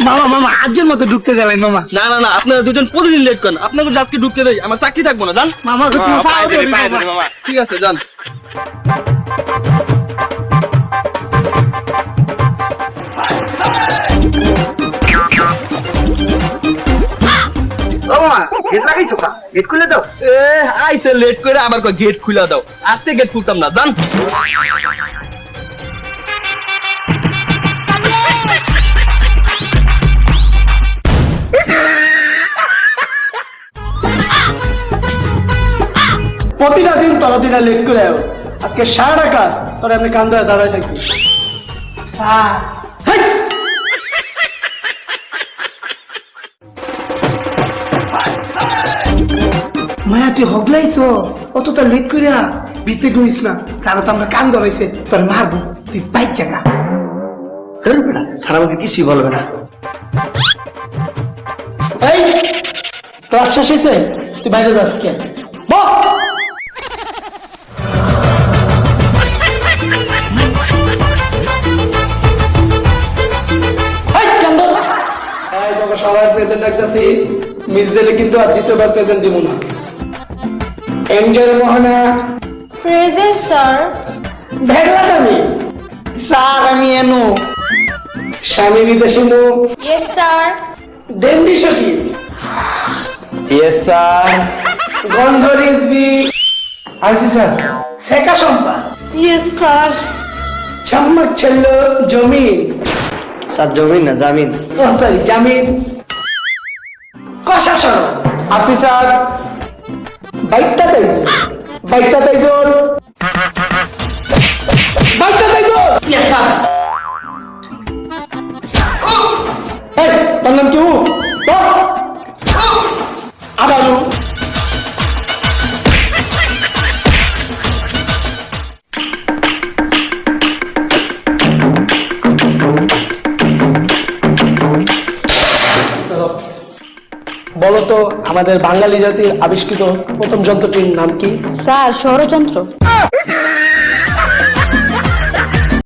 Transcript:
মামা মামা আজকের মতো ঢুকতে দেবেন মামা। না না না, আপনারা দুজন প্রতিদিন লেট করেন, আপনাকে আজকে ঢুকতে দেই, আমার চাকরি থাকবো না, জান। মামা ঠিক আছে, যান। গেট খুলে দাও। আইসে লেট করে আবার গেট খুলে দাও, আজকে গেট খুলতাম না, জান। প্রতিটা দিন তোরা দিনা লেট করে আও, আজকে সারাটা কাজ তোরা এমনি কান ধরে দাঁড়ায় থাকবি। মায়া তুই হগলাইছো অতটা লেট করিয়া বিতে গইস না, কারো তো আমরা কান ধরাইছে তোর মারবো, তুই বাইক জায়গা ধরবে না, সারা আমাকে কিছুই বলবে না। এই ক্লাস শেষ হয়েছে, তুই বাইরে যাস কে? বল। সবাই প্রেজেন্ট ডাকতেছি, মিস দিলে কিন্তু আর দ্বিতীয়বার প্রেজেন্ট দিব না। এঞ্জেল মোহনা প্রেজেন্ট স্যার। ভেগলাট আমি স্যার আমি এনো। স্বামী বিদেশি মুখ ইয়েস স্যার। ডেন্ডি সচিব ইয়েস স্যার। গন্ধ রিজবি আসি স্যার। শেখা সম্পা ইয়েস স্যার। সম্মত ছিল জমিন, স্যার জমিন না জামিন। ও সরি জামিন। প্রশাসন আসি স্যার। বাইকটা তাইজোর, বাইকটা তাইজোর, বাইকটা তাইজোর। Yes sir. এই তোর নাম কি? আবার বলতো আমাদের বাঙালি জাতির আবিষ্কৃত প্রথম যন্ত্রটির নাম কি? স্যার ষড়যন্ত্র।